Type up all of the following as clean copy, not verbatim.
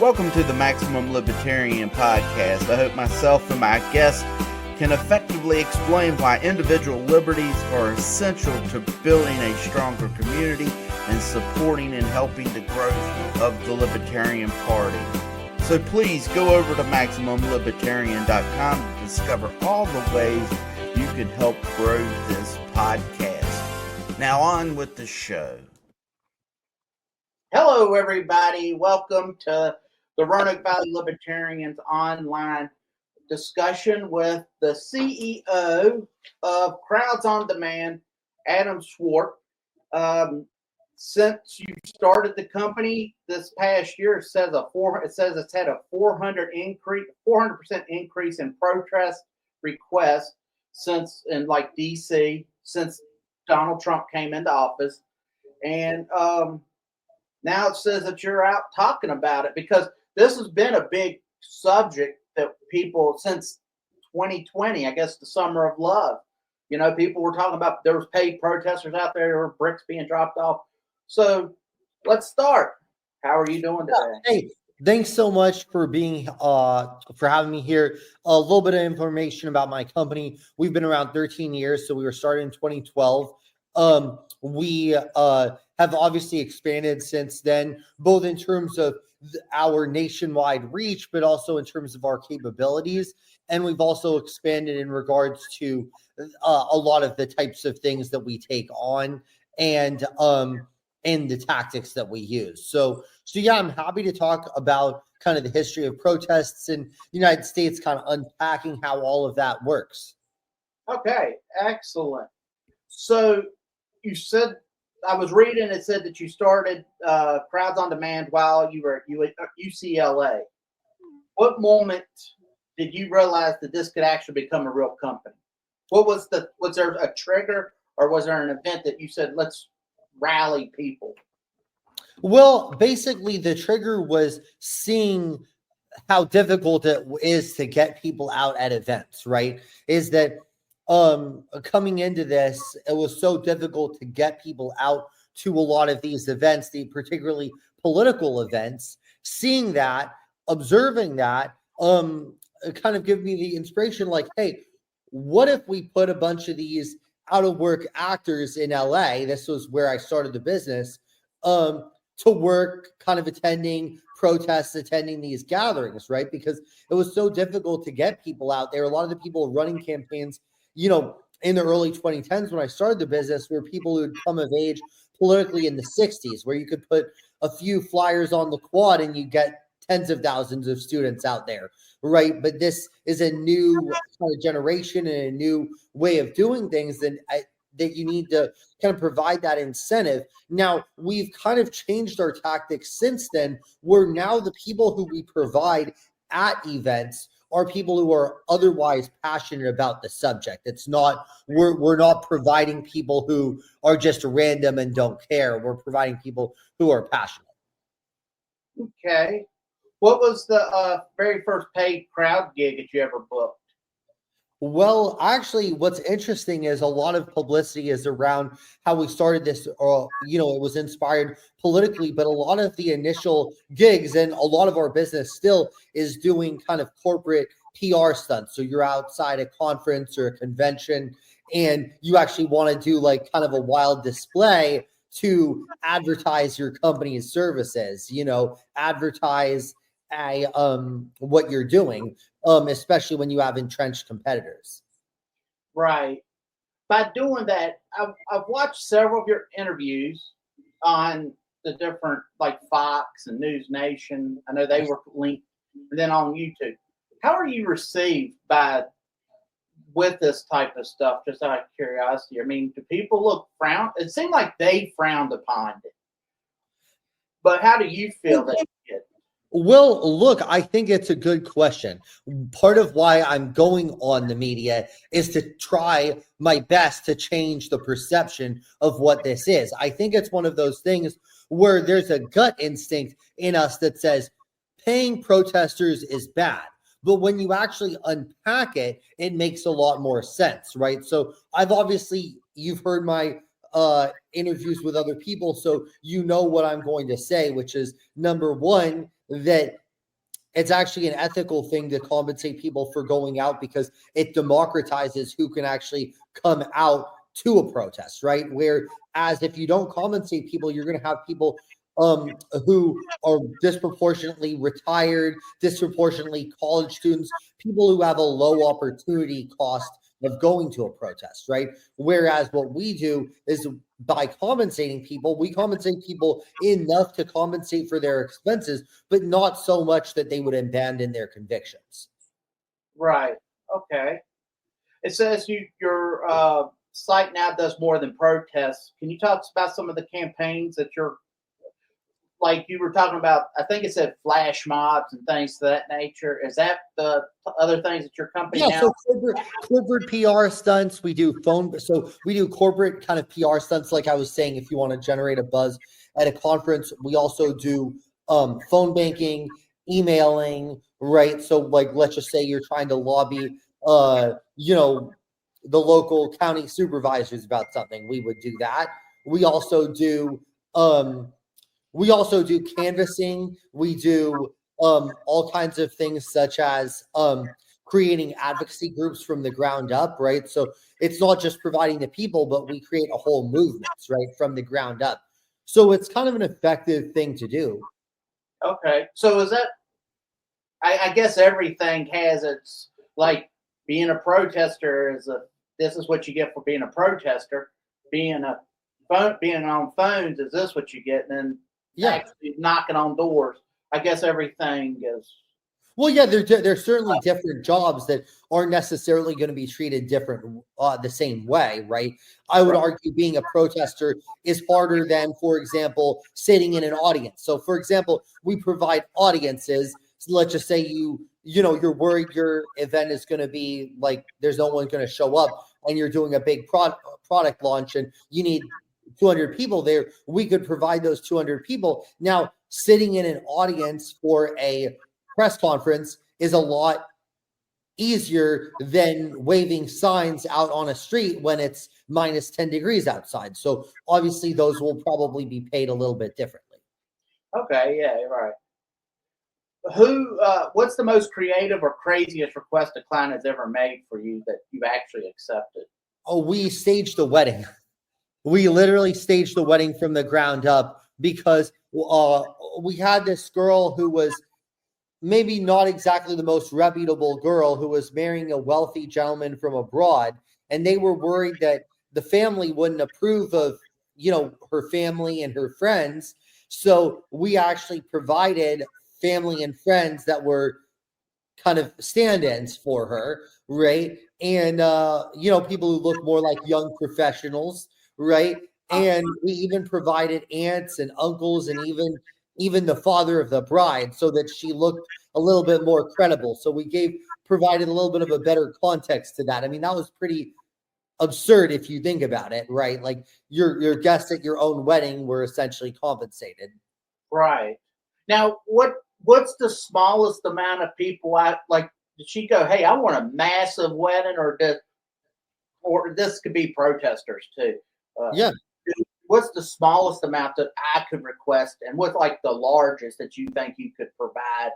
Welcome to the Maximum Libertarian podcast. I hope myself and my guests can effectively explain why individual liberties are essential to building a stronger community and supporting and helping the growth of the Libertarian Party. So please go over to MaximumLibertarian.com to discover all the ways you can help grow this podcast. Now on with the show. Hello, everybody. Welcome to the Roanoke Valley Libertarians online discussion with the CEO of Crowds on Demand, Adam Swart. Since you started the company this past year, it says it's had a 400% increase in protest requests since in DC since Donald Trump came into office, and now it says that you're out talking about it because this has been a big subject that people since 2020, I guess the summer of love. You know, people were talking about there was paid protesters out there, there were bricks being dropped off. So let's start. How are you doing today? Hey, thanks so much for having me here. A little bit of information about my company. We've been around 13 years, so we were started in 2012. We have obviously expanded since then, both in terms of our nationwide reach, but also in terms of our capabilities. And we've also expanded in regards to a lot of the types of things that we take on and the tactics that we use. So yeah, I'm happy to talk about kind of the history of protests in the United States, kind of unpacking how all of that works. Okay, excellent. So you said, I was reading, it said that you started Crowds on Demand while you were at UCLA. What moment did you realize that this could actually become a real company? Was there a trigger, or was there an event that you said, let's rally people? Well, basically the trigger was seeing how difficult it is to get people out at events, right? Is that coming into this, it was so difficult to get people out to a lot of these events, particularly political events. Seeing that, observing that, kind of give me the inspiration, like, hey, what if we put a bunch of these out of work actors in LA? This was where I started the business, to work, kind of attending protests, attending these gatherings, right? Because it was so difficult to get people out there. A lot of the people running campaigns, you know, in the early 2010s when I started the business, were people who had come of age politically in the 60s, where you could put a few flyers on the quad and you get tens of thousands of students out there, right? But this is a new kind of generation and a new way of doing things, and that you need to kind of provide that incentive. Now, we've kind of changed our tactics since then, where now the people who we provide at events are people who are otherwise passionate about the subject. It's not, we're not providing people who are just random and don't care. We're providing people who are passionate. Okay. What was the very first paid crowd gig that you ever booked? Well, actually, what's interesting is a lot of publicity is around how we started this, or, you know, it was inspired politically, but a lot of the initial gigs and a lot of our business still is doing kind of corporate PR stunts. So you're outside a conference or a convention and you actually want to do like kind of a wild display to advertise your company's services, you know, advertise what you're doing, especially when you have entrenched competitors. Right. By doing that, I've watched several of your interviews on the different, like Fox and News Nation. I know they were linked, and then on YouTube. How are you received with this type of stuff, just out of curiosity? I mean, do people frown? It seemed like they frowned upon it. But how do you feel that you did? Well, look, I think it's a good question. Part of why I'm going on the media is to try my best to change the perception of what this is. I think it's one of those things where there's a gut instinct in us that says paying protesters is bad. But when you actually unpack it, it makes a lot more sense, right? So you've heard my interviews with other people, so you know what I'm going to say, which is, number one, that it's actually an ethical thing to compensate people for going out because it democratizes who can actually come out to a protest, right? Whereas if you don't compensate people, you're going to have people who are disproportionately retired, disproportionately college students, people who have a low opportunity cost of going to a protest, right? Whereas what we do is by compensating people, we compensate people enough to compensate for their expenses, but not so much that they would abandon their convictions. Right. Okay. It says your site now does more than protests. Can you talk about some of the campaigns that you're, like you were talking about? I think it said flash mobs and things of that nature. Is that the other things that your company Yeah, now? so corporate PR stunts. We do we do corporate kind of PR stunts, like I was saying, if you want to generate a buzz at a conference. We also do phone banking, emailing, right? So like let's just say you're trying to lobby the local county supervisors about something. We would do that. We also do um canvassing. We do all kinds of things such as creating advocacy groups from the ground up, right? So it's not just providing the people, but we create a whole movements, right, from the ground up. So it's kind of an effective thing to do. Okay. So is that, I guess everything has its, like, being a protester is this is what you get for being a protester. Being on phones is this what you get, and then actually knocking on doors. I guess everything is. Well, yeah, there's certainly different jobs that aren't necessarily going to be treated different the same way, right? I would argue being a protester is harder than, for example, sitting in an audience. So, for example, we provide audiences. So let's just say you're worried your event is going to be like there's no one going to show up, and you're doing a big product launch, and you need 200 people there. We could provide those 200 people. Now, sitting in an audience for a press conference is a lot easier than waving signs out on a street when it's minus 10 degrees outside. So obviously those will probably be paid a little bit differently. Okay, yeah, you're right. What's the most creative or craziest request a client has ever made for you that you've actually accepted? Oh, we staged the wedding. We literally staged the wedding from the ground up because we had this girl who was maybe not exactly the most reputable girl who was marrying a wealthy gentleman from abroad. And they were worried that the family wouldn't approve of, her family and her friends. So we actually provided family and friends that were kind of stand-ins for her, right? And, people who look more like young professionals, right? And we even provided aunts and uncles and even the father of the bride so that she looked a little bit more credible. So we provided a little bit of a better context to that. I mean, that was pretty absurd if you think about it, right? Like your guests at your own wedding were essentially compensated. Right. Now, what's the smallest amount of people did she go, hey, I want a massive wedding, or this could be protesters too? Yeah. What's the smallest amount that I could request, and what's like the largest that you think you could provide?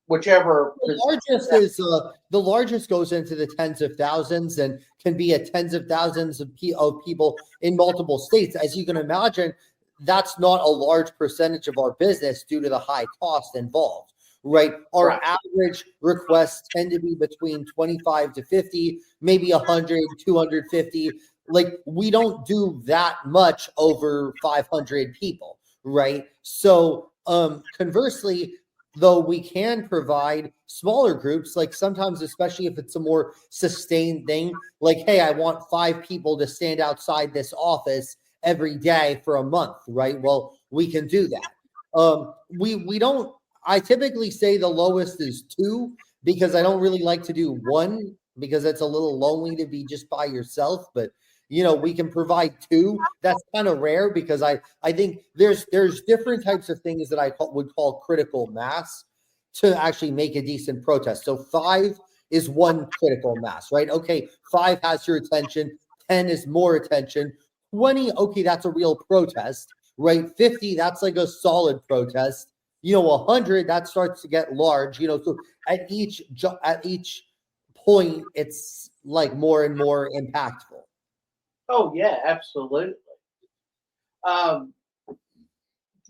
Whichever. The largest goes into the tens of thousands and can be a tens of thousands of people in multiple states. As you can imagine, that's not a large percentage of our business due to the high cost involved, right? Our average requests tend to be between 25 to 50, maybe 100, 250. Like we don't do that much over 500 people, right? So conversely, though we can provide smaller groups, like sometimes, especially if it's a more sustained thing, like, hey, I want 5 people to stand outside this office every day for a month, right? Well, we can do that. We don't, I typically say the lowest is 2 because I don't really like to do 1 because it's a little lonely to be just by yourself, but we can provide 2. That's kind of rare because I think there's different types of things that I would call critical mass to actually make a decent protest. So 5 is one critical mass, right? Okay, 5 has your attention, 10 is more attention, 20, okay, that's a real protest, right? 50, that's like a solid protest. 100, that starts to get large. So at each point, it's like more and more impactful. Oh yeah, absolutely. Um,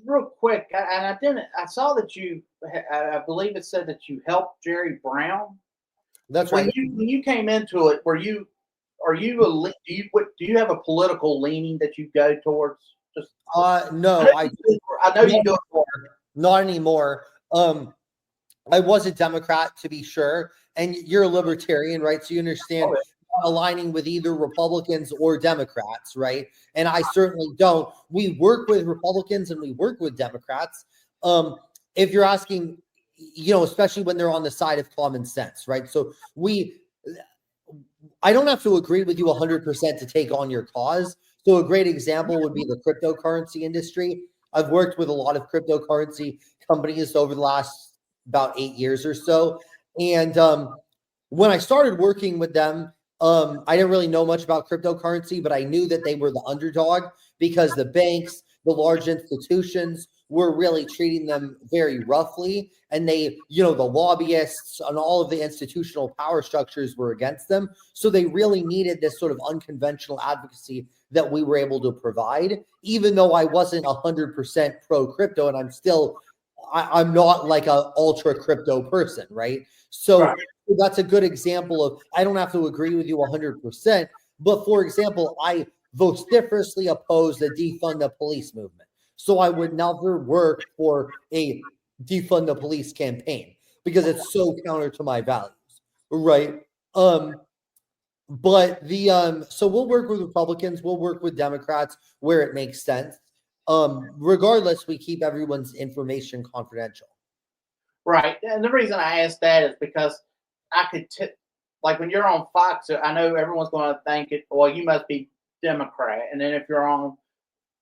Real quick, and I didn't. I saw that I believe it said that you helped Jerry Brown. That's When right. you came into it, are you do you have a political leaning that you go towards? Just No, I know you do it for. not anymore. I was a Democrat, to be sure, and you're a libertarian, right? So you understand Oh, aligning with either Republicans or Democrats, right? And I certainly don't. We work with Republicans and we work with Democrats. If you're asking, especially when they're on the side of common sense, right? So I don't have to agree with you 100% to take on your cause. So a great example would be the cryptocurrency industry. I've worked with a lot of cryptocurrency companies over the last about 8 years or so. And when I started working with them, I didn't really know much about cryptocurrency, but I knew that they were the underdog because the banks, the large institutions were really treating them very roughly. And the lobbyists and all of the institutional power structures were against them. So they really needed this sort of unconventional advocacy that we were able to provide, even though I wasn't 100% pro crypto, and I'm not like a ultra crypto person, right? So that's a good example of, I don't have to agree with you 100%, but for example, I vociferously oppose the defund the police movement. So I would never work for a defund the police campaign because it's so counter to my values, right? But so we'll work with Republicans, we'll work with Democrats where it makes sense. Regardless, we keep everyone's information confidential. Right, and the reason I asked that is because I could like when you're on Fox, I know everyone's going to think it. Well, you must be Democrat, and then if you're on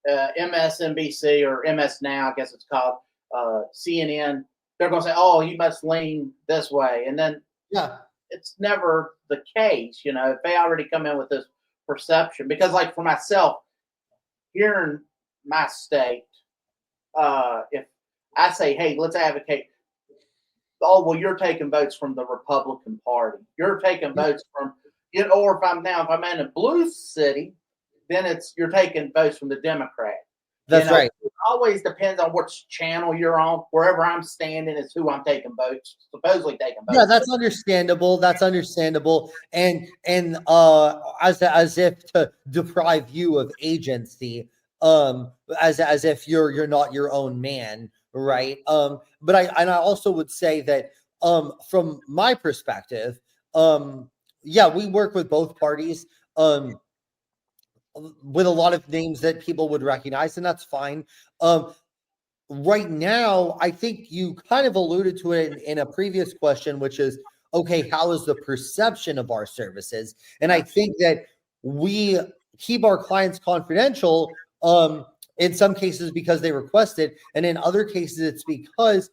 MSNBC or MS Now, I guess it's called CNN, they're going to say, "Oh, you must lean this way," and then it's never the case. If they already come in with this perception, because like for myself, here in my state, if I say, "Hey, let's advocate," oh, well, you're taking votes from the Republican Party. You're taking votes from, or if I'm in a blue city, then you're taking votes from the Democrat. That's right. It always depends on which channel you're on. Wherever I'm standing is who I'm taking votes, supposedly taking votes. Yeah, that's understandable. That's understandable. And as if to deprive you of agency, as if you're not your own man, right? But I also would say that from my perspective, yeah, we work with both parties. With a lot of names that people would recognize, and that's fine. Right now, I think you kind of alluded to it in a previous question, which is, okay, how is the perception of our services? And I think that we keep our clients confidential in some cases because they request it, and in other cases it's because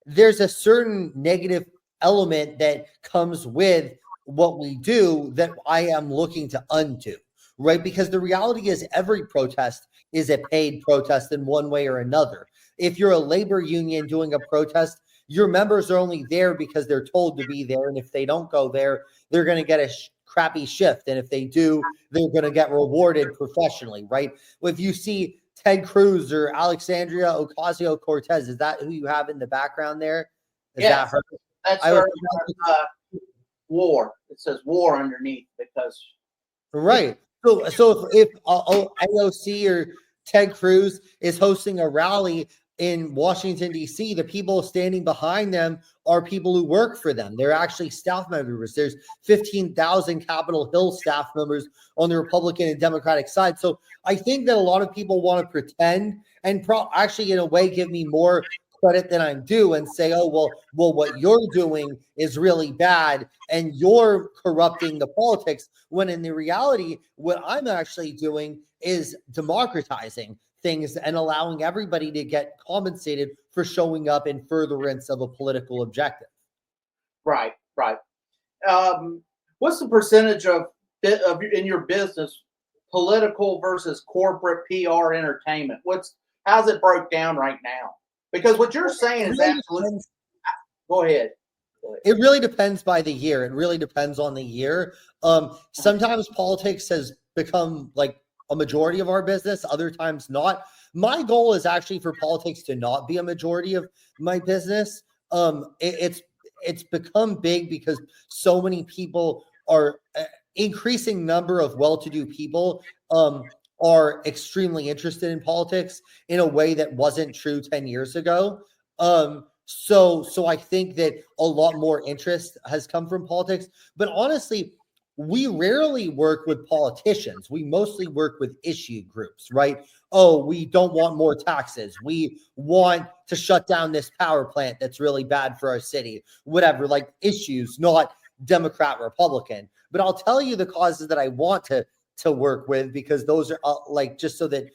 there's a certain negative element that comes with what we do that I am looking to undo, right? Because the reality is every protest is a paid protest in one way or another. If you're a labor union doing a protest, your members are only there because they're told to be there. And if they don't go there, they're going to get a crappy shift. And if they do, they're going to get rewarded professionally, right? If you see Ted Cruz or Alexandria Ocasio-Cortez, is that who you have in the background there? Is that her? That's her. War. It says war underneath because. Right. So if AOC or Ted Cruz is hosting a rally in Washington, D.C., the people standing behind them are people who work for them. They're actually staff members. There's 15,000 Capitol Hill staff members on the Republican and Democratic side. So I think that a lot of people want to pretend and actually, in a way, give me more credit than I'm due and say, oh, well, what you're doing is really bad and you're corrupting the politics. When in the reality, what I'm actually doing is democratizing things and allowing everybody to get compensated for showing up in furtherance of a political objective. Right. What's the percentage of in your business political versus corporate PR entertainment? How's it broke down right now? Because what you're saying is absolutely. Go ahead. It really depends by the year. It really depends on the year. Sometimes politics has become like a majority of our business, other times not. My goal is actually for politics to not be a majority of my business. It's become big because so many people are increasing number of well-to-do people are extremely interested in politics in a way that wasn't true 10 years ago. So I think that a lot more interest has come from politics, but honestly, we rarely work with politicians. We mostly work with issue groups, right? Oh, we don't want more taxes. We want to shut down this power plant that's really bad for our city. Whatever, like issues, not Democrat, Republican. But I'll tell you the causes that I want to work with, because those are like, just so that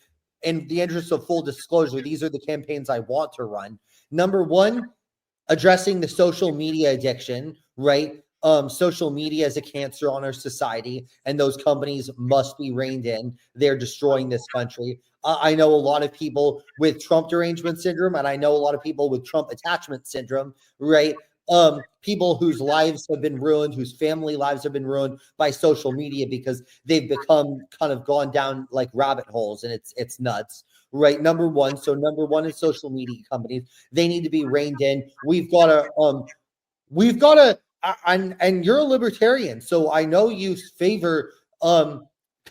in the interest of full disclosure, these are the campaigns I want to run. Number one, addressing the social media addiction, right? Social media is a cancer on our society, and those companies must be reined in. They're destroying this country. I know a lot of people with Trump derangement syndrome, and I know a lot of people with Trump attachment syndrome, right? People whose lives have been ruined, whose family lives have been ruined by social media because they've become kind of gone down like rabbit holes, and it's nuts. Right, number one. So number one is social media companies. They need to be reined in. We've got to, and you're a libertarian, so I know you favor kind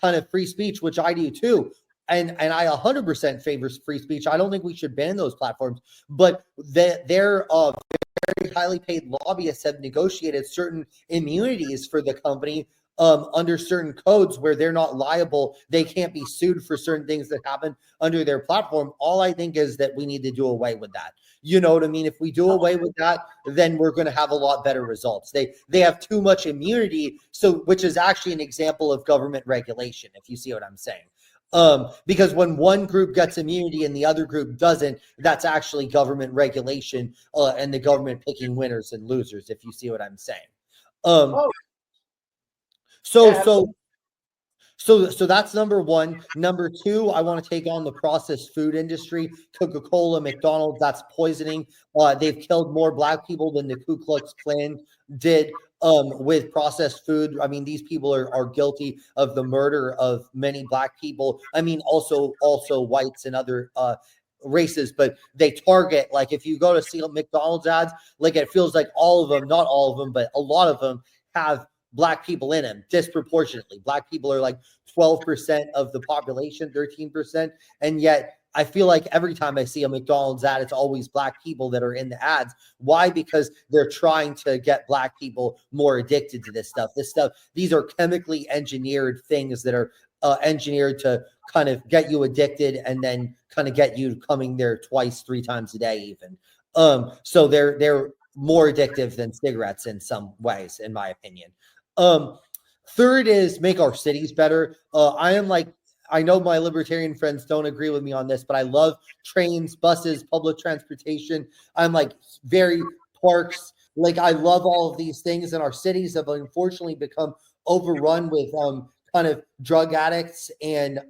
of free speech, which I do too. And I 100% favor free speech. I don't think we should ban those platforms, but their very highly paid lobbyists have negotiated certain immunities for the company under certain codes where they're not liable. They can't be sued for certain things that happen under their platform. All I think is that we need to do away with that. You know what I mean? If we do away with that, then we're going to have a lot better results. They have too much immunity, so which is actually an example of government regulation, if you see what I'm saying. Because when one group gets immunity and the other group doesn't, that's actually government regulation and the government picking winners and losers, if you see what I'm saying. So that's number one. Number two, I want to take on the processed food industry. Coca-Cola, McDonald's, that's poisoning. They've killed more Black people than the Ku Klux Klan did with processed food. I mean, these people are guilty of the murder of many Black people. I mean, also whites and other races, but they target, like if you go to see McDonald's ads, like it feels like all of them, not all of them, but a lot of them have Black people in them disproportionately. Black people are like 12% of the population, 13%. And yet I feel like every time I see a McDonald's ad, it's always Black people that are in the ads. Why? Because they're trying to get Black people more addicted to this stuff. These are chemically engineered things that are engineered to kind of get you addicted and then kind of get you coming there twice, 3 times a day even. So they're more addictive than cigarettes in some ways, in my opinion. Third is make our cities better. I know my libertarian friends don't agree with me on this, but I love trains, buses, public transportation. I'm like very parks. Like I love all of these things, and our cities have unfortunately become overrun with kind of drug addicts and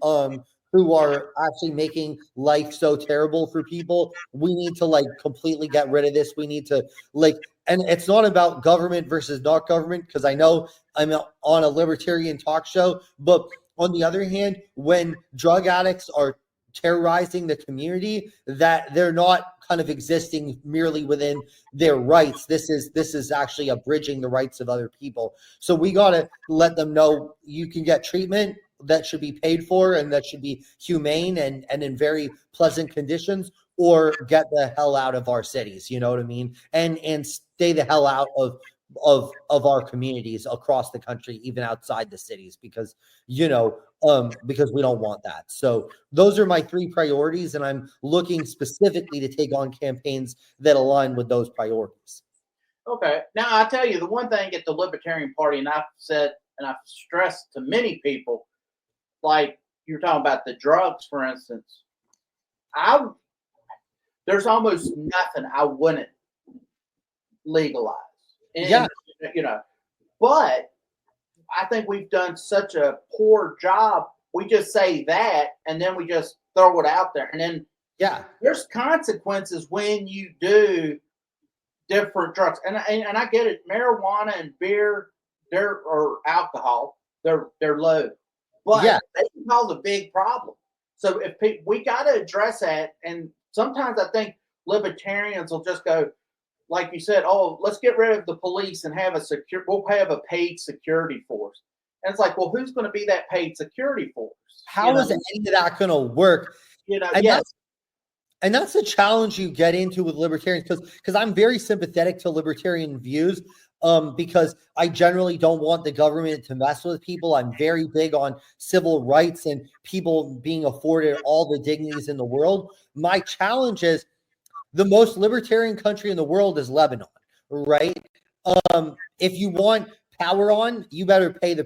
who are actually making life so terrible for people. We need to like completely get rid of this. We need to like, and it's not about government versus not government, because I know I'm on a libertarian talk show, but on the other hand, when drug addicts are terrorizing the community, that they're not kind of existing merely within their rights. This is actually abridging the rights of other people. So we got to let them know you can get treatment that should be paid for and that should be humane and in very pleasant conditions, or get the hell out of our cities. You know what I mean? And stay the hell out of our communities across the country, even outside the cities, because because we don't want that. So those are my 3 priorities, and I'm looking specifically to take on campaigns that align with those priorities. Okay. Now I tell you, the one thing at the Libertarian Party, and I've said and I've stressed to many people, like you're talking about the drugs, for instance, there's almost nothing I wouldn't legalize. And, but I think we've done such a poor job. We just say that, and then we just throw it out there. And then Yeah. There's consequences when you do different drugs, and I get it. Marijuana and beer, or alcohol, they're low, but Yeah. they can cause a big problem. So if we got to address that, and sometimes I think libertarians will just go, like you said, oh, let's get rid of the police and have we'll have a paid security force. And it's like, well, who's going to be that paid security force? How is any of that going to work? And Yes. that's the challenge you get into with libertarians, because I'm very sympathetic to libertarian views, because I generally don't want the government to mess with people. I'm very big on civil rights and people being afforded all the dignities in the world. My challenge is the most libertarian country in the world is Lebanon, right? If you want power on, you better pay the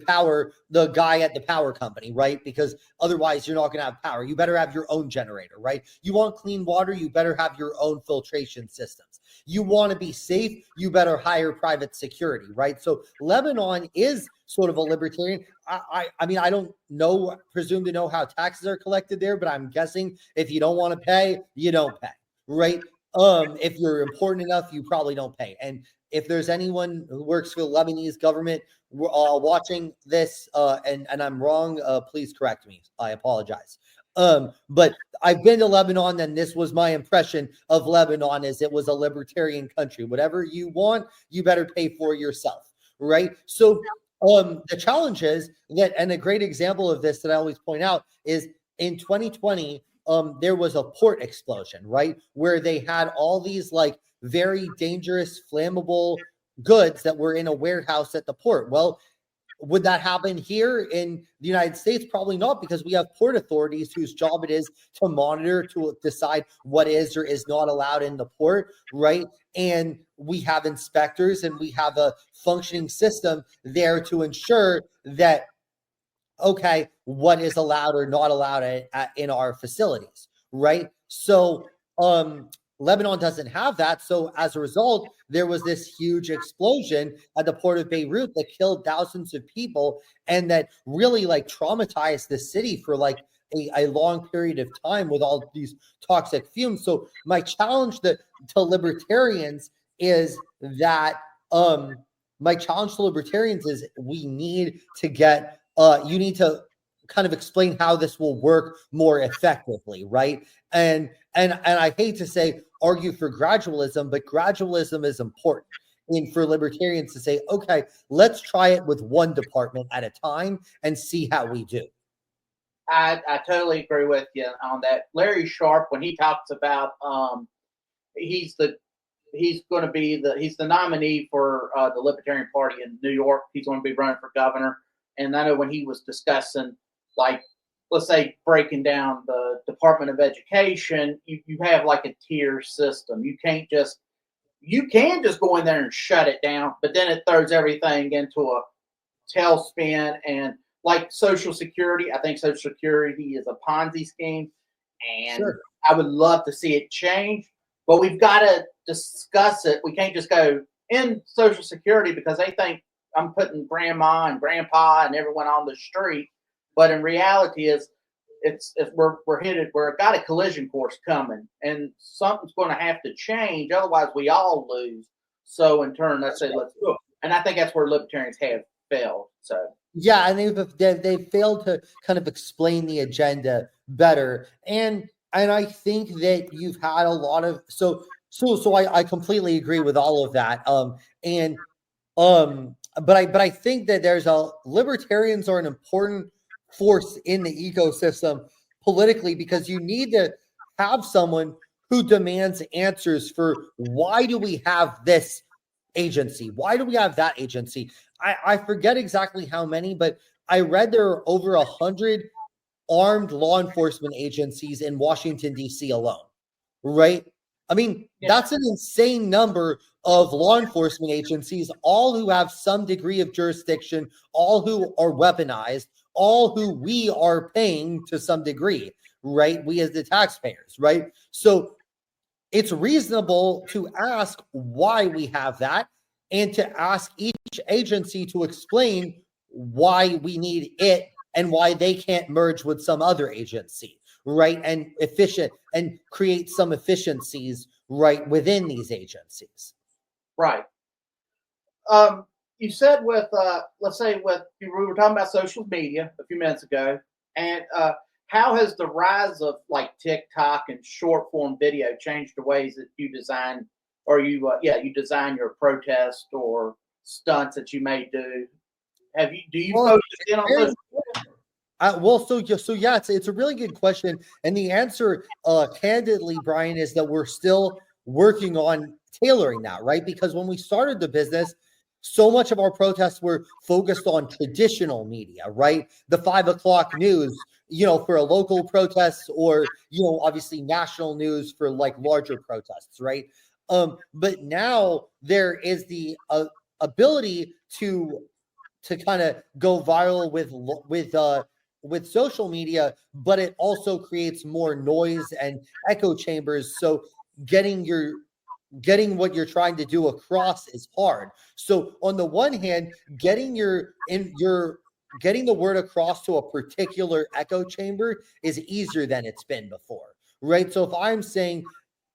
guy at the power company, right? Because otherwise you're not going to have power. You better have your own generator, right? You want clean water, you better have your own filtration systems. You want to be safe, you better hire private security, right? So Lebanon is sort of a libertarian. I mean, I don't presume to know how taxes are collected there, but I'm guessing if you don't want to pay, you don't pay, right? If you're important enough, you probably don't pay. And if there's anyone who works for the Lebanese government watching this, and I'm wrong, please correct me. I apologize. But I've been to Lebanon, and this was my impression of Lebanon, as it was a libertarian country. Whatever you want, you better pay for yourself, right? So the challenge is that, and a great example of this that I always point out is in 2020, there was a port explosion, right? Where they had all these like very dangerous, flammable goods that were in a warehouse at the port. Well, would that happen here in the United States? Probably not, because we have port authorities whose job it is to monitor, to decide what is or is not allowed in the port, right? And we have inspectors, and we have a functioning system there to ensure that, okay, what is allowed or not allowed in our facilities, right? So Lebanon doesn't have that. So as a result, there was this huge explosion at the port of Beirut that killed thousands of people, and that really like traumatized the city for like a long period of time with all these toxic fumes. So my challenge to libertarians is that we need to get you need to kind of explain how this will work more effectively, right? And I hate to say argue for gradualism, but gradualism is important. And for libertarians to say, okay, let's try it with one department at a time and see how we do. I totally agree with you on that. Larry Sharp, when he talks about he's going to be he's the nominee for the Libertarian Party in New York. He's going to be running for governor. And I know when he was discussing, like, let's say breaking down the Department of Education, you have like a tier system. You can just go in there and shut it down, but then it throws everything into a tailspin. And like Social Security, I think Social Security is a Ponzi scheme, and Sure. I would love to see it change, but we've got to discuss it. We can't just go in Social Security because they think I'm putting grandma and grandpa and everyone on the street. But in reality, we're headed, we're got a collision course coming, and something's going to have to change. Otherwise, we all lose. So in turn, let's say let's go. And I think that's where libertarians have failed. So yeah, and they've failed to kind of explain the agenda better, and I think that you've had a lot of I completely agree with all of that. But I think that libertarians are an important force in the ecosystem politically, because you need to have someone who demands answers for why do we have this agency? Why do we have that agency? I forget exactly how many, but I read there are over 100 armed law enforcement agencies in Washington, D.C. alone, right? I mean, that's an insane number of law enforcement agencies, all who have some degree of jurisdiction, all who are weaponized, all who we are paying to some degree, right? We as the taxpayers, right? So it's reasonable to ask why we have that, and to ask each agency to explain why we need it and why they can't merge with some other agency, right? And efficient, and create some efficiencies, right, within these agencies. Right. You said with, let's say we were talking about social media a few minutes ago, and how has the rise of like TikTok and short form video changed the ways that you design, or you design your protest or stunts that you may do? Do you focus in on social media? So yeah, it's a really good question, and the answer, candidly, Brian, is that we're still working on tailoring that, right? Because when we started the business, so much of our protests were focused on traditional media, right? The 5 o'clock news, for a local protest, or obviously national news for like larger protests, right? But now there is the ability to kind of go viral with social media, but it also creates more noise and echo chambers. So getting what you're trying to do across is hard. So on the one hand, getting the word across to a particular echo chamber is easier than it's been before, right? So if I'm saying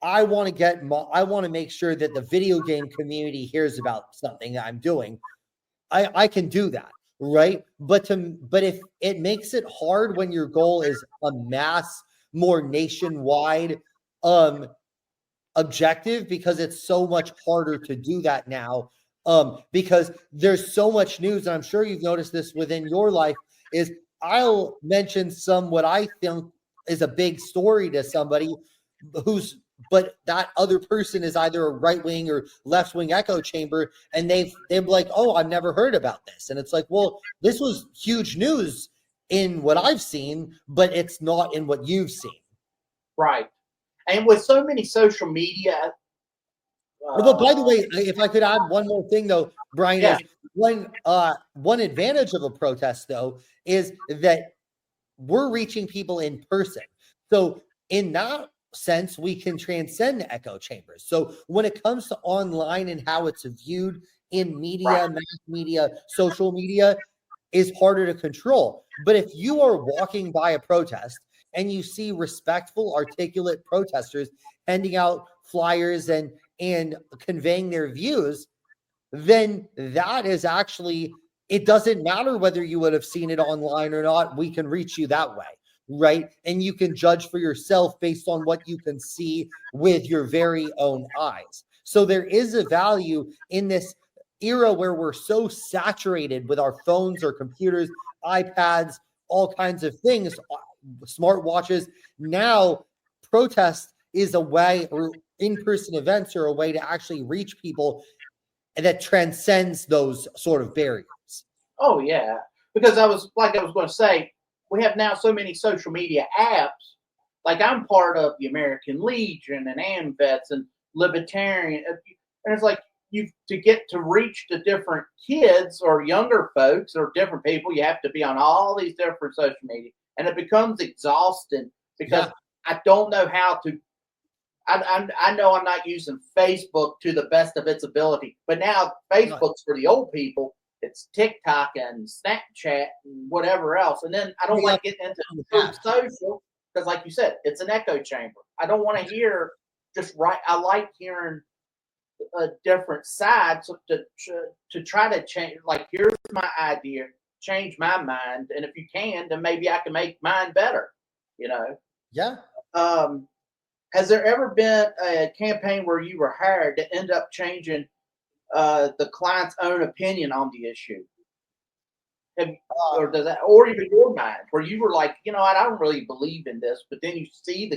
I want to make sure that the video game community hears about something that I'm doing, I can do that, right? But if it makes it hard when your goal is a more nationwide objective, because it's so much harder to do that now, because there's so much news, and I'm sure you've noticed this within your life, is I'll mention what I think is a big story to somebody but that other person is either a right-wing or left-wing echo chamber, and they're like, oh, I've never heard about this. And it's like, well, this was huge news in what I've seen, but it's not in what you've seen. Right. And with so many social media. Although, by the way, if I could add one more thing, though, Brian, is one advantage of a protest, though, is that we're reaching people in person. So in that sense, we can transcend the echo chambers. So when it comes to online and how it's viewed in media, mass media, social media, is harder to control. But if you are walking by a protest and you see respectful, articulate protesters handing out flyers and conveying their views, then that is actually, it doesn't matter whether you would have seen it online or not. We can reach you that way, right? And you can judge for yourself based on what you can see with your very own eyes. So there is a value in this era where we're so saturated with our phones or computers, iPads, all kinds of things, smartwatches. Now, protest is a way, or in-person events are a way to actually reach people, and that transcends those sort of barriers. Oh yeah, because I was going to say, we have now so many social media apps. Like I'm part of the American Legion and AMVETS and Libertarian, and it's like to get to reach the different kids or younger folks or different people, you have to be on all these different social media, and it becomes exhausting because I don't know how to. I know I'm not using Facebook to the best of its ability, but now Facebook's for the old people. It's TikTok and Snapchat and whatever else. And then I don't like getting into social because, like you said, it's an echo chamber. I don't want to hear just right. I like hearing a different side to try to change. Like, here's my idea, change my mind, and if you can, then maybe I can make mine better. Yeah. Has there ever been a campaign where you were hired to end up changing the client's own opinion on the issue? Or even your mind, where you were like, I don't really believe in this, but then you see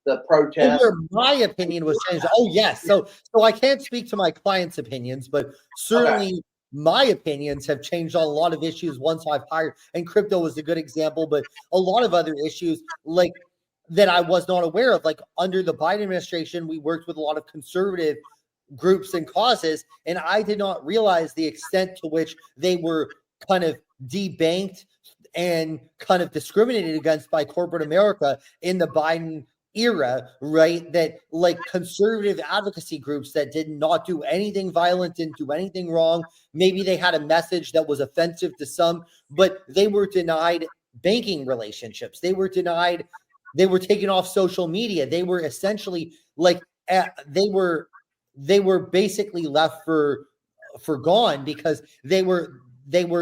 the protest. Where my opinion was changed. Oh yes. So I can't speak to my clients' opinions, but certainly my opinions have changed on a lot of issues once I've hired. And crypto was a good example, but a lot of other issues like that I was not aware of. Like under the Biden administration, we worked with a lot of conservative groups and causes, and I did not realize the extent to which they were kind of debanked and kind of discriminated against by corporate America in the Biden era, right? That like conservative advocacy groups that did not do anything violent, didn't do anything wrong. Maybe they had a message that was offensive to some, but they were denied banking relationships. They were denied They were taken off social media. They were essentially like they were basically left for gone because they were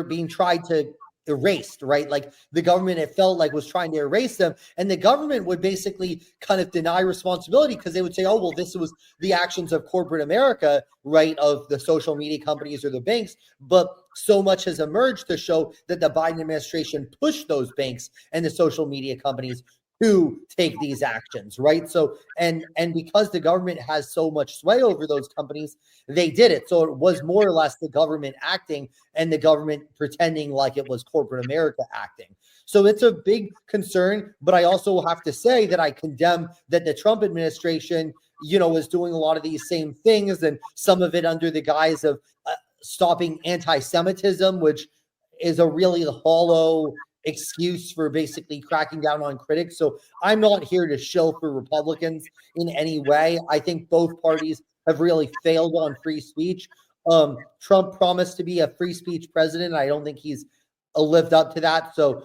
being tried to erased, right? Like the government, it felt like, was trying to erase them, and the government would basically kind of deny responsibility because they would say, oh, well, this was the actions of corporate America, right, of the social media companies or the banks. But so much has emerged to show that the Biden administration pushed those banks and the social media companies to take these actions, right? So and because the government has so much sway over those companies, they did it. So it was more or less the government acting and the government pretending like it was corporate America acting. So it's a big concern, but I also have to say that I condemn that the Trump administration, is doing a lot of these same things, and some of it under the guise of stopping anti-Semitism, which is a really hollow excuse for basically cracking down on critics. So I'm not here to shill for Republicans in any way. I think both parties have really failed on free speech. Trump promised to be a free speech president. I don't think he's lived up to that. So,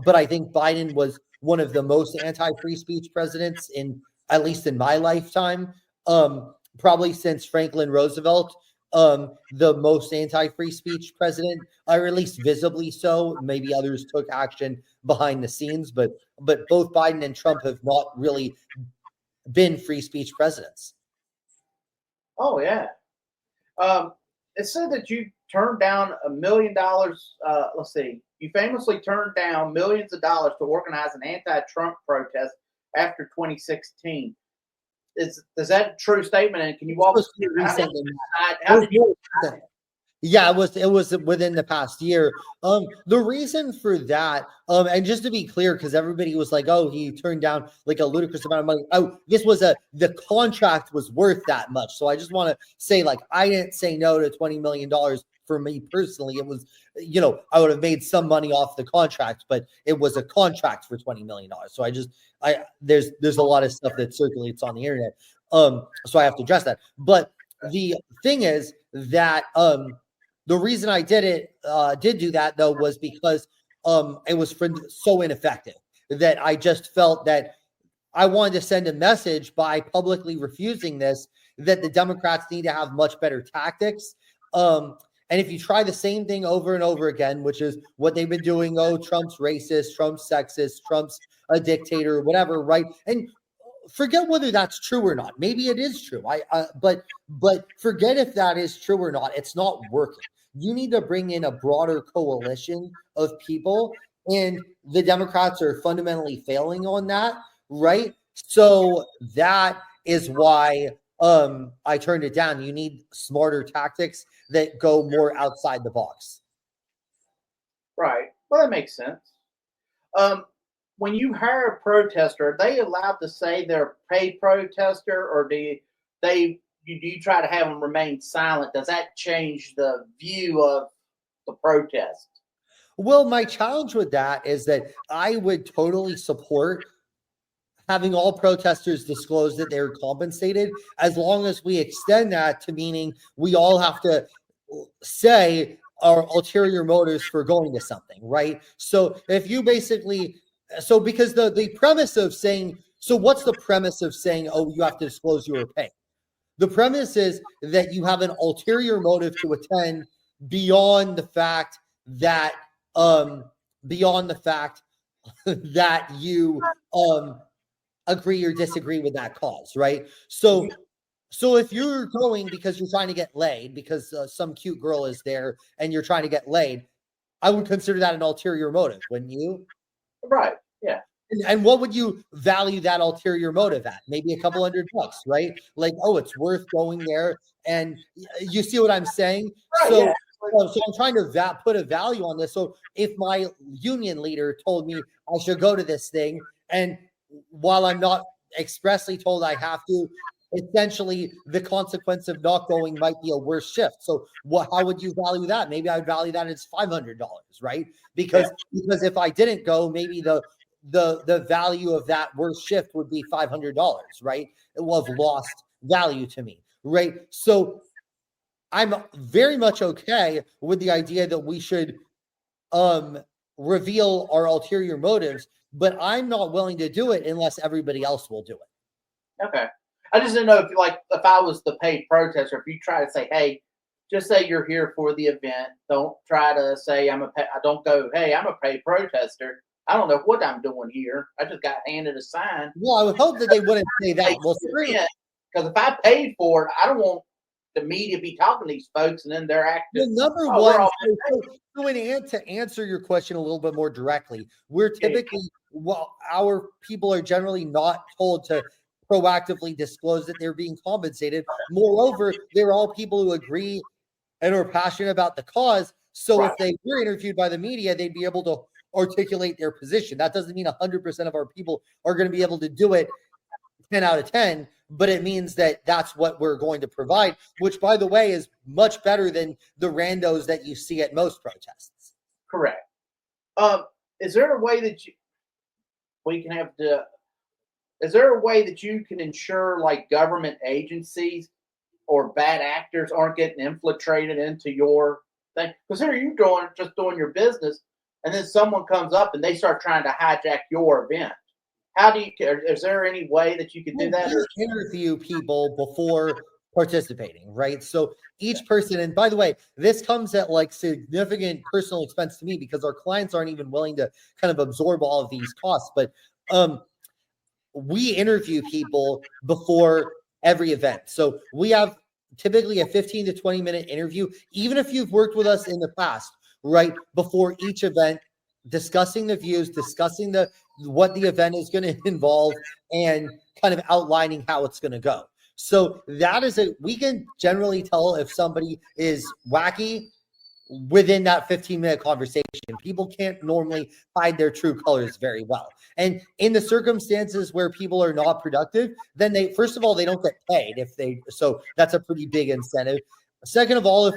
but I think Biden was one of the most anti-free speech presidents at least in my lifetime. Probably since Franklin Roosevelt. The most anti-free speech president, or at least visibly so. Maybe others took action behind the scenes, but both Biden and Trump have not really been free speech presidents. Oh yeah. It said that you turned down $1 million. Let's see. You famously turned down millions of dollars to organize an anti-Trump protest after 2016. Is that a true statement? And can you walk us through how did you? Yeah, it was within the past year. The reason for that, and just to be clear, because everybody was like, "Oh, he turned down like a ludicrous amount of money." Oh, the contract was worth that much. So I just want to say, like, I didn't say no to $20 million for me personally. It was, I would have made some money off the contract, but it was a contract for $20 million. So there's a lot of stuff that circulates on the internet. So I have to address that. But the thing is that the reason I did do that though, was because it was so ineffective that I just felt that I wanted to send a message by publicly refusing this, that the Democrats need to have much better tactics. And if you try the same thing over and over again, which is what they've been doing, oh, Trump's racist, Trump's sexist, Trump's a dictator, whatever, right? And forget whether that's true or not. Maybe it is true. But forget if that is true or not. It's not working. You need to bring in a broader coalition of people, and the Democrats are fundamentally failing on that, right? So that is why I turned it down. You need smarter tactics that go more outside the box. Right. Well, that makes sense. When you hire a protester, are they allowed to say they're a paid protester, or do you try to have them remain silent? Does that change the view of the protest? Well, my challenge with that is that I would totally support having all protesters disclose that they're compensated, as long as we extend that to meaning we all have to say our ulterior motives for going to something, right? So if you basically, because the premise of saying, so what's the premise of saying, oh, you have to disclose you were paid? The premise is that you have an ulterior motive to attend beyond the fact that that you agree or disagree with that cause, right? So if you're going because you're trying to get laid, because some cute girl is there and you're trying to get laid, I would consider that an ulterior motive, wouldn't you? Right. Yeah. And what would you value that ulterior motive at? Maybe a couple $100, right? Like, oh, it's worth going there. And you see what I'm saying? Right, so, yeah. so I'm trying to put a value on this. So if my union leader told me I should go to this thing, and while I'm not expressly told I have to, essentially the consequence of not going might be a worse shift. So how would you value that? Maybe I would value that as $500, right? Because if I didn't go, maybe the value of that worst shift would be $500, right? It will have lost value to me, right? So I'm very much okay with the idea that we should reveal our ulterior motives, but I'm not willing to do it unless everybody else will do it. Okay. I just didn't know if I was the paid protester, if you try to say, hey, just say you're here for the event. Don't try to say I don't go, hey, I'm a paid protester. I don't know what I'm doing here. I just got handed a sign. Well, I would hope that they wouldn't say that. Well, because if I paid for it, I don't want the media be talking to these folks and then they're acting. The number one, to answer your question a little bit more directly, we're typically, our people are generally not told to proactively disclose that they're being compensated. Moreover, they're all people who agree and are passionate about the cause. So if they were interviewed by the media, they'd be able to articulate their position. That doesn't mean 100% of our people are going to be able to do it 10 out of 10, but it means that that's what we're going to provide, which, by the way, is much better than the randos that you see at most protests. Correct. Is there a way that is there a way that you can ensure like government agencies or bad actors aren't getting infiltrated into your thing? Because here you just doing your business, and then someone comes up and they start trying to hijack your event. How do you? Is there any way that you could do that? Interview people before participating, right? So each person, and by the way, this comes at like significant personal expense to me because our clients aren't even willing to kind of absorb all of these costs. But we interview people before every event. So we have typically a 15 to 20 minute interview, even if you've worked with us in the past, right? Before each event, discussing the views, discussing what the event is going to involve, and kind of outlining how it's going to go. So we can generally tell if somebody is wacky within that 15-minute conversation. People can't normally hide their true colors very well. And in the circumstances where people are not productive, then first of all, they don't get paid so that's a pretty big incentive. Second of all,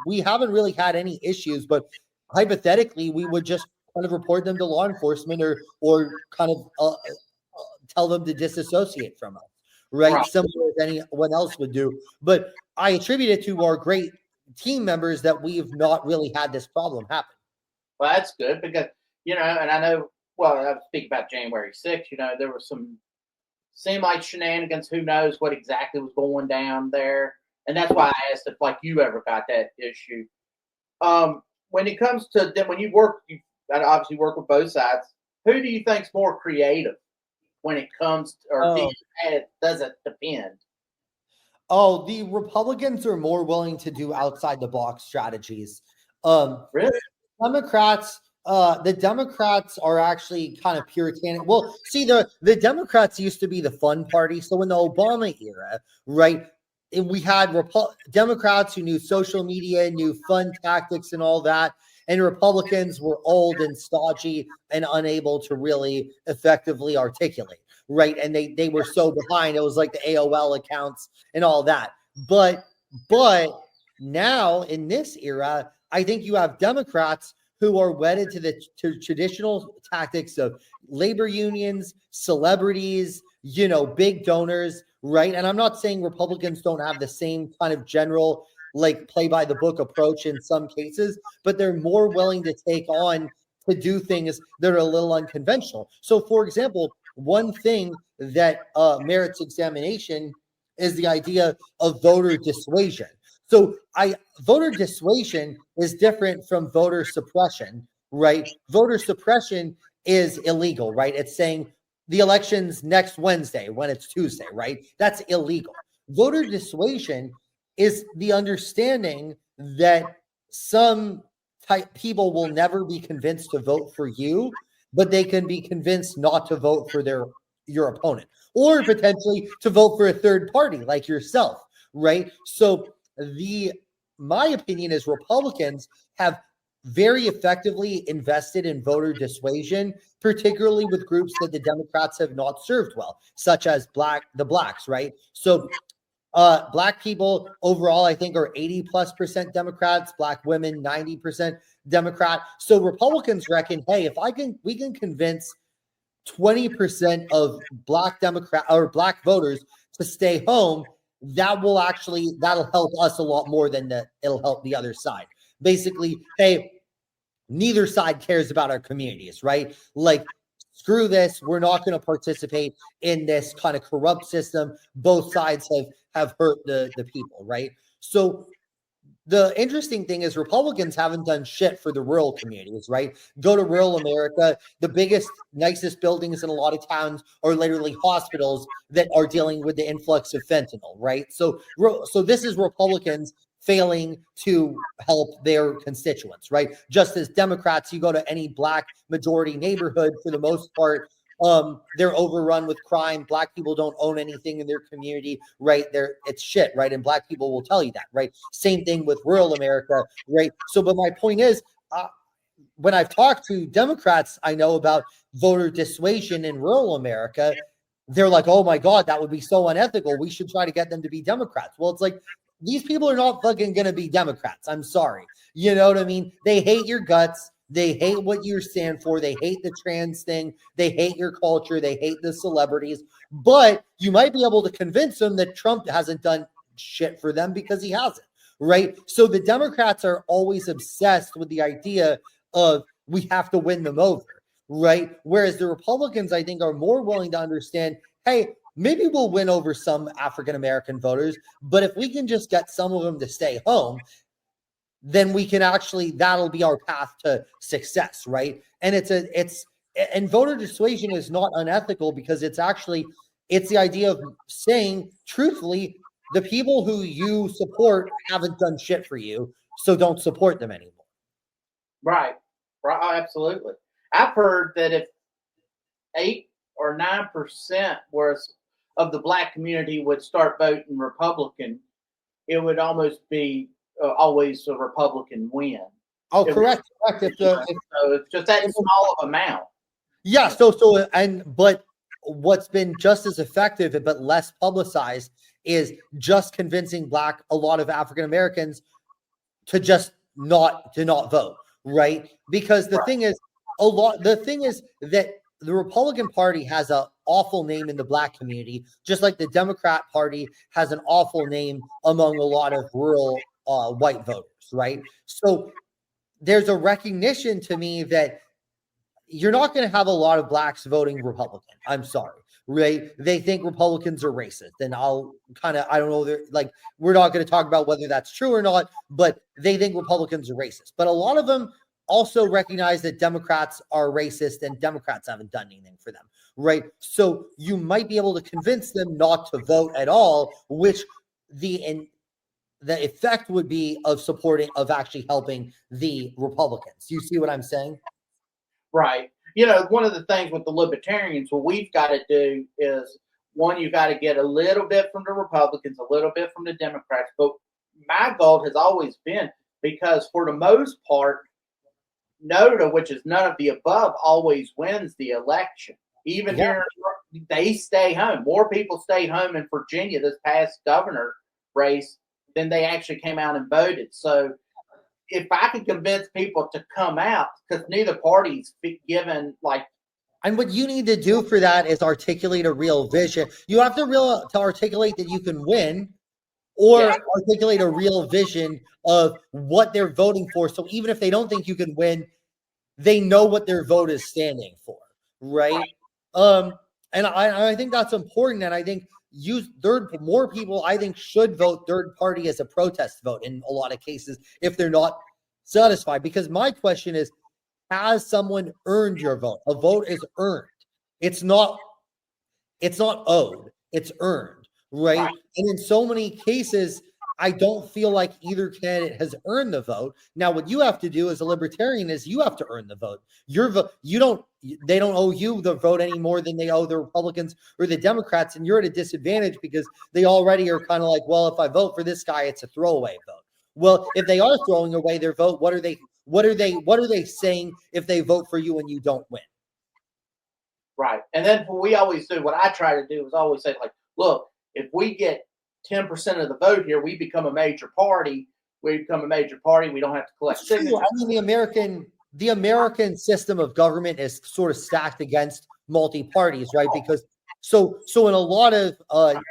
we haven't really had any issues, but hypothetically, we would just kind of report them to law enforcement or kind of tell them to disassociate from us, right? Similar as anyone else would do. But I attribute it to our great team members that we've not really had this problem happen. Well, that's good because, and I know, well, I speak about January 6th, there was seemed like shenanigans. Who knows what exactly was going down there. And that's why I asked if like you ever got that issue. When it comes to when you obviously work with both sides. Who do you think's more creative when it comes to, does it depend? Oh, the Republicans are more willing to do outside the box strategies. Really? The Democrats are actually kind of puritanic. Well, see, the Democrats used to be the fun party. So in the Obama era, right, we had Democrats who knew social media, knew fun tactics and all that. And Republicans were old and stodgy and unable to really effectively articulate, right? And they were so behind. It was like the AOL accounts and all that. But now in this era, I think you have Democrats who are wedded to traditional tactics of labor unions, celebrities, big donors, right? And I'm not saying Republicans don't have the same kind of general like play by the book approach in some cases, but they're more willing to take on to do things that are a little unconventional. So for example, one thing that merits examination is the idea of voter dissuasion. So voter dissuasion is different from voter suppression, right? Voter suppression is illegal, right? It's saying the election's next Wednesday when it's Tuesday, right? That's illegal. Voter dissuasion is the understanding that some people will never be convinced to vote for you, but they can be convinced not to vote for your opponent, or potentially to vote for a third party like yourself, right? So my opinion is Republicans have very effectively invested in voter dissuasion, particularly with groups that the Democrats have not served well, such as the blacks, right? So Black people overall, I think, are 80+% Democrats. Black women, 90% Democrat. So Republicans reckon, hey, if we can convince 20% of Black Democrat or Black voters to stay home, that'll help us a lot more than it'll help the other side. Basically, hey, neither side cares about our communities, right? Like, screw this. We're not going to participate in this kind of corrupt system. Both sides have hurt the people, right? So the interesting thing is Republicans haven't done shit for the rural communities, right? Go to rural America. The biggest, nicest buildings in a lot of towns are literally hospitals that are dealing with the influx of fentanyl, right? So this is Republicans failing to help their constituents, right? Just as Democrats, you go to any black majority neighborhood, for the most part, they're overrun with crime. Black people don't own anything in their community, right? It's shit, right? And black people will tell you that, right? Same thing with rural America, right? So, but my point is, when I've talked to Democrats, I know about voter dissuasion in rural America, they're like, oh my God, that would be so unethical. We should try to get them to be Democrats. Well, it's like, these people are not fucking going to be Democrats. I'm sorry. You know what I mean? They hate your guts. They hate what you stand for. They hate the trans thing. They hate your culture. They hate the celebrities. But you might be able to convince them that Trump hasn't done shit for them, because he hasn't, right? So the Democrats are always obsessed with the idea of we have to win them over, right? Whereas the Republicans, I think, are more willing to understand, hey, maybe we'll win over some African-American voters, but if we can just get some of them to stay home, then we can actually, that'll be our path to success, right? And and voter dissuasion is not unethical, because it's the idea of saying, truthfully, the people who you support haven't done shit for you, so don't support them anymore. Right. Right. Absolutely. I've heard that if 8 or 9% of the black community would start voting Republican, it would almost be always a Republican win. Oh, correct. So it's just that small of amount. Yeah. But what's been just as effective but less publicized is just convincing a lot of African Americans to just not vote, right? Because the thing is that the Republican Party has an awful name in the black community, just like the Democrat Party has an awful name among a lot of rural white voters, right? So there's a recognition to me that you're not going to have a lot of blacks voting Republican. I'm sorry, right? They think Republicans are racist, and I don't know, they're like, we're not going to talk about whether that's true or not, but they think Republicans are racist. But a lot of them also recognize that Democrats are racist and Democrats haven't done anything for them, right? So you might be able to convince them not to vote at all, which the effect would be of actually helping the Republicans. You see what I'm saying? Right. One of the things with the Libertarians, what we've got to do is, one, you got to get a little bit from the Republicans, a little bit from the Democrats. But my goal has always been, because for the most part, NOTA, which is none of the above, always wins the election. Even here, they stay home. More people stayed home in Virginia this past governor race than they actually came out and voted. So if I can convince people to come out, because neither party's given and what you need to do for that is articulate a real vision. You have to articulate that you can win, or articulate a real vision of what they're voting for. So even if they don't think you can win, they know what their vote is standing for, right? And I think that's important. And I think more people, I think, should vote third party as a protest vote in a lot of cases if they're not satisfied. Because my question is, has someone earned your vote? A vote is earned. It's not owed, it's earned, right? And in so many cases, I don't feel like either candidate has earned the vote. Now, what you have to do as a libertarian is you have to earn the vote. Your vote, they don't owe you the vote any more than they owe the Republicans or the Democrats, and you're at a disadvantage because they already are kind of like, well, if I vote for this guy, it's a throwaway vote. Well, if they are throwing away their vote, what are they saying if they vote for you and you don't win? Right. And then we always do, what I try to do is always say, look, if we get 10% of the vote here, we become a major party. We don't have to collect signatures. I mean, the American system of government is sort of stacked against multi-parties, right? Because so in a lot of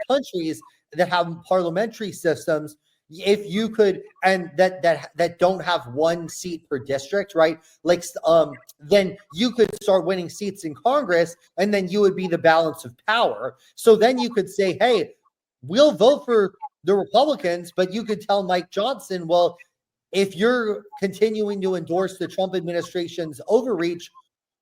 countries that have parliamentary systems, if you could, and that don't have one seat per district, right? Like, then you could start winning seats in Congress, and then you would be the balance of power. So then you could say, hey, we'll vote for the Republicans, but you could tell Mike Johnson, well, if you're continuing to endorse the Trump administration's overreach,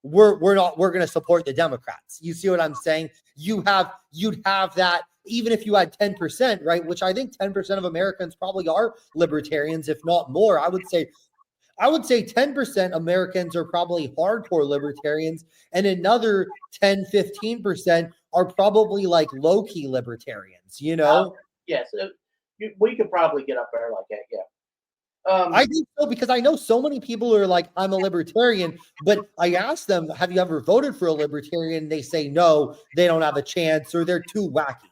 we're going to support the Democrats. You see what I'm saying? You'd have that even if you had 10%, right? Which I think 10% of Americans probably are libertarians, if not more. I would say 10% Americans are probably hardcore libertarians, and another 10, 15% are probably like low-key libertarians, you know? Yes, we could probably get up there like that, yeah. I think so, because I know so many people who are like, I'm a libertarian, but I ask them, have you ever voted for a libertarian? They say no, they don't have a chance, or they're too wacky.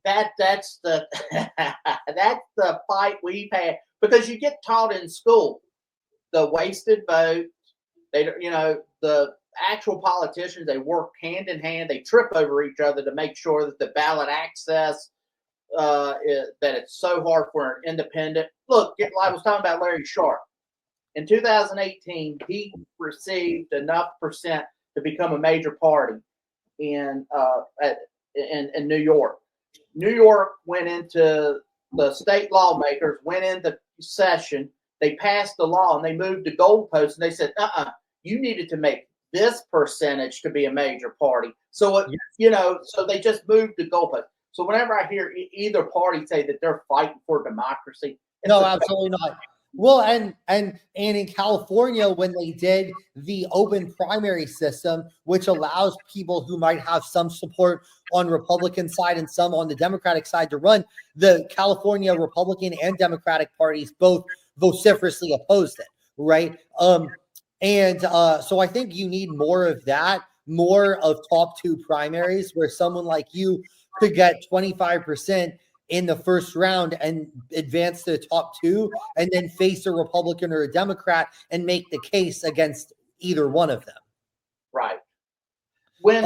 That's the that's the fight we've had, because you get taught in school the wasted vote. They, the actual politicians, they work hand in hand. They trip over each other to make sure that the ballot access, that it's so hard for an independent. Look, I was talking about Larry Sharp. In 2018, he received enough percent to become a major party in New York. New York went into the state lawmakers, went into session. They passed the law and they moved the goalposts, and they said, you needed to make this percentage to be a major party. So, so they just moved the goalpost. So whenever I hear either party say that they're fighting for democracy, no, absolutely not. Well, and in California, when they did the open primary system, which allows people who might have some support on Republican side and some on the Democratic side to run, the California Republican and Democratic parties both vociferously opposed it, right? So I think you need more of that, more of top two primaries, where someone like you could get 25% in the first round and advance to the top two, and then face a Republican or a Democrat and make the case against either one of them. Right. I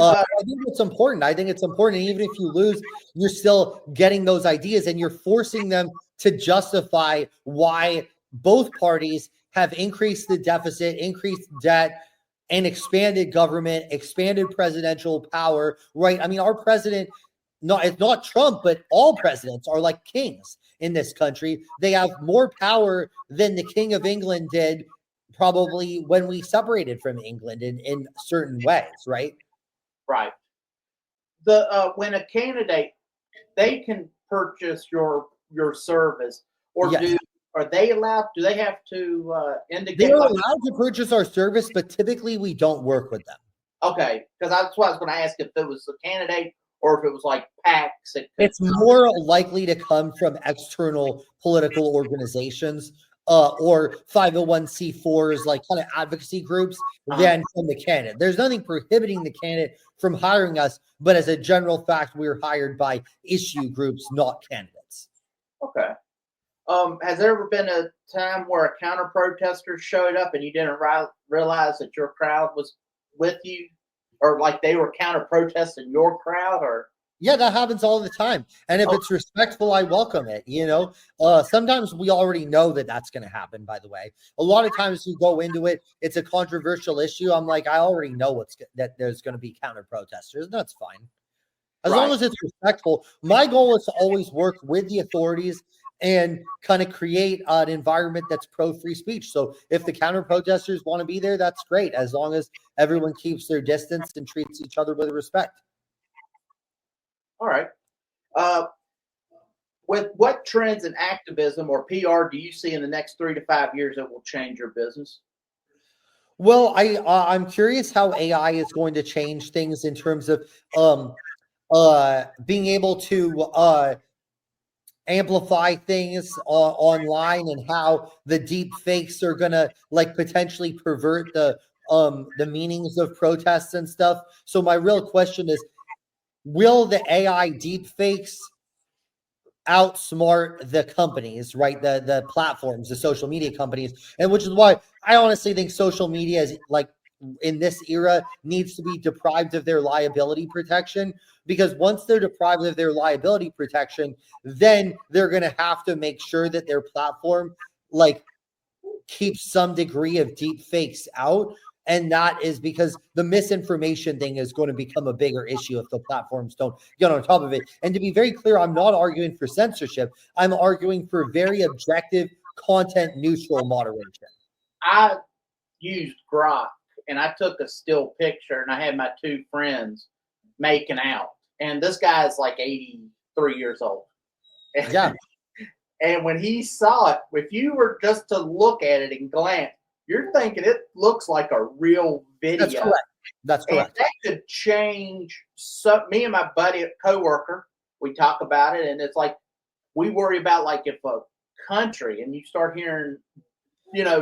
think it's important. I think it's important. Even if you lose, you're still getting those ideas, and you're forcing them to justify why both parties have increased the deficit, increased debt, and expanded government, expanded presidential power, right? I mean, our president, it's not Trump, but all presidents are like kings in this country. They have more power than the King of England did probably when we separated from England in certain ways, right? Right. When a candidate, they can purchase your service, or yes. Are they allowed? Do they have to indicate? They're allowed to purchase our service, but typically we don't work with them. Okay, because that's what I was going to ask, if it was a candidate or if it was like PACs. It's more likely to come from external political organizations or 501c4s, like kind of advocacy groups, than from the candidate. There's nothing prohibiting the candidate from hiring us, but as a general fact, we're hired by issue groups, not candidates. Okay. Has there ever been a time where a counter protester showed up and you didn't realize that your crowd was with you, or like they were counter protesting your crowd? Or yeah, that happens all the time. And if it's respectful, I welcome it. Sometimes we already know that that's going to happen, by the way. A lot of times you go into it, it's a controversial issue. I'm like, I already know that there's going to be counter protesters. That's fine. As long as it's respectful. My goal is to always work with the authorities and kind of create an environment that's pro-free speech. So if the counter protesters want to be there, that's great, as long as everyone keeps their distance and treats each other with respect. All right. With what trends in activism or PR do you see in the next 3 to 5 years that will change your business? Well, I'm curious how AI is going to change things in terms of being able to amplify things online, and how the deep fakes are gonna like potentially pervert the meanings of protests and stuff. So my real question is, will the AI deep fakes outsmart the companies, right? The platforms, the social media companies, and which is why I honestly think social media is like in this era needs to be deprived of their liability protection, because once they're deprived of their liability protection, then they're going to have to make sure that their platform like keeps some degree of deep fakes out. And that is because the misinformation thing is going to become a bigger issue if the platforms don't get on top of it. And to be very clear, I'm not arguing for censorship. I'm arguing for very objective, content neutral moderation. I used Grok and I took a still picture and I had my two friends making out. And this guy is like 83 years old. Yeah. And when he saw it, if you were just to look at it and glance, you're thinking it looks like a real video. That's correct. That's correct. And that could change. So me and my buddy, coworker, we talk about it, and it's like we worry about like if a country and you start hearing,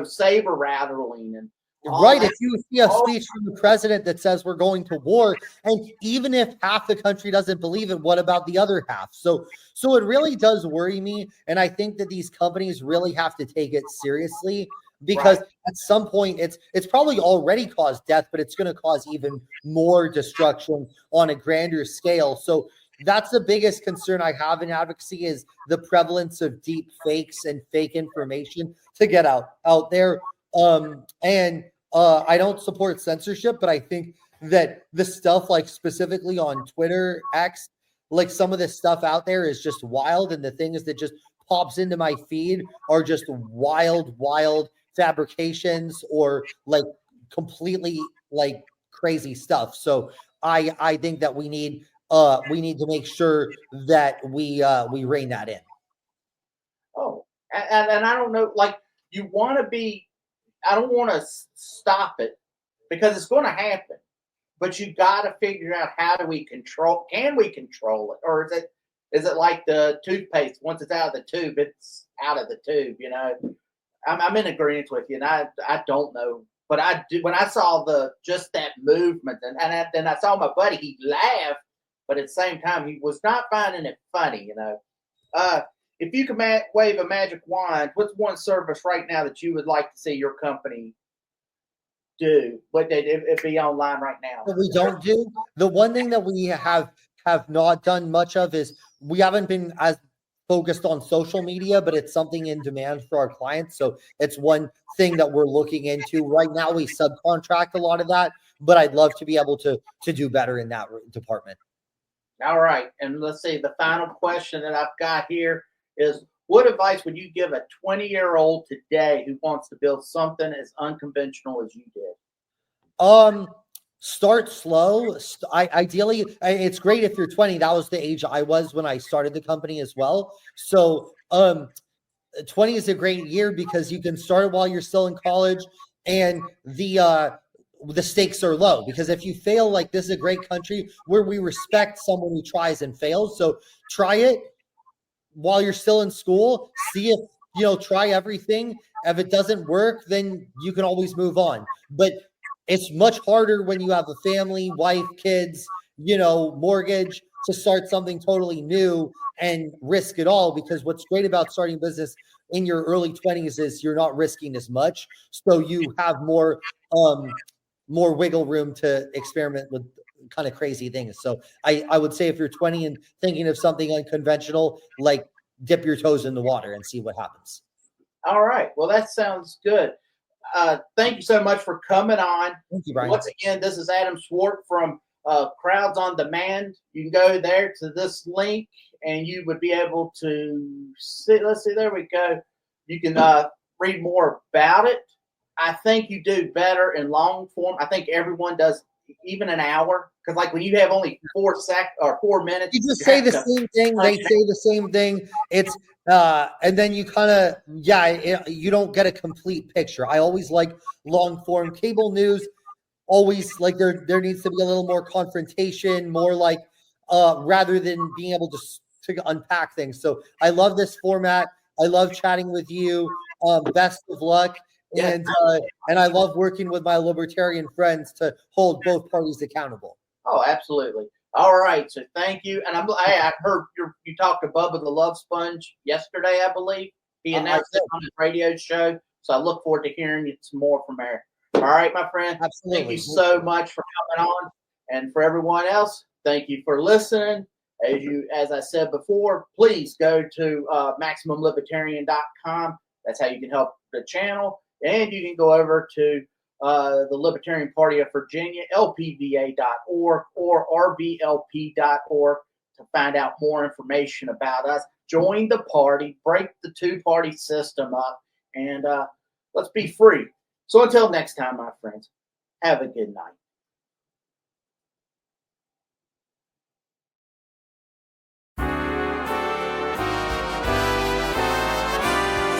saber rattling and right. If you see a speech from the president that says we're going to war, and even if half the country doesn't believe it, what about the other half? So it really does worry me. And I think that these companies really have to take it seriously, because at some point it's probably already caused death, but it's going to cause even more destruction on a grander scale. So that's the biggest concern I have in advocacy, is the prevalence of deep fakes and fake information to get out there. I don't support censorship, but I think that the stuff like specifically on Twitter, X, like some of this stuff out there is just wild. And the things that just pops into my feed are just wild fabrications or like completely like crazy stuff. So I think that we need to make sure that we rein that in. Oh, and I don't know, like you want to be, I don't want to stop it because it's going to happen, but you got to figure out can we control it? Or is it like the toothpaste, once it's out of the tube, it's out of the tube, I'm in agreement with you, and I don't know, but I do. When I saw just that movement, and then I saw my buddy, he laughed, but at the same time, he was not finding it funny, If you could wave a magic wand, what's one service right now that you would like to see your company do? What it be online right now? What we don't do. The one thing that we have not done much of is we haven't been as focused on social media, but it's something in demand for our clients. So it's one thing that we're looking into right now. We subcontract a lot of that, but I'd love to be able to do better in that department. All right. And let's see, the final question that I've got here is, what advice would you give a 20-year-old today who wants to build something as unconventional as you did? Start slow. Ideally, it's great if you're 20. That was the age I was when I started the company as well. So 20 is a great year because you can start while you're still in college, and the stakes are low, because if you fail, like, this is a great country where we respect someone who tries and fails. So try it while you're still in school. See if, try everything. If it doesn't work, then you can always move on. But it's much harder when you have a family, wife, kids, mortgage, to start something totally new and risk it all, because what's great about starting business in your early 20s is you're not risking as much. So you have more wiggle room to experiment with kind of crazy things. So I would say if you're 20 and thinking of something unconventional, like, dip your toes in the water and see what happens. All right. Well, that sounds good. Thank you so much for coming on. Thank you, Brian. Once again, this is Adam Swart from Crowds on Demand. You can go there to this link and you would be able to see. Let's see, there we go. You can read more about it. I think you do better in long form. I think everyone does even an hour, because like when you have only 4 minutes, you just say the same thing. They say the same thing. It's and then you kind of you don't get a complete picture. I always like long form cable news. Always like there needs to be a little more confrontation, more like rather than being able to unpack things. So I love this format. I love chatting with you. Best of luck. And I love working with my libertarian friends to hold both parties accountable. Oh, absolutely. All right. So thank you. And I heard you talked to Bubba the Love Sponge yesterday, I believe. He announced it on his radio show. So I look forward to hearing some more from there. All right, my friend. Absolutely. Thank you so much for coming on. And for everyone else, thank you for listening. As I said before, please go to MaximumLibertarian.com. That's how you can help the channel. And you can go over to the Libertarian Party of Virginia, lpva.org or rblp.org to find out more information about us. Join the party, break the two-party system up, and let's be free. So until next time, my friends, have a good night.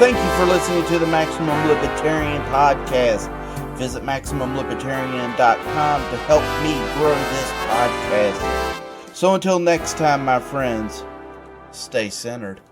Thank you for listening to the Maximum Libertarian podcast. Visit MaximumLibertarian.com to help me grow this podcast. So until next time, my friends, stay centered.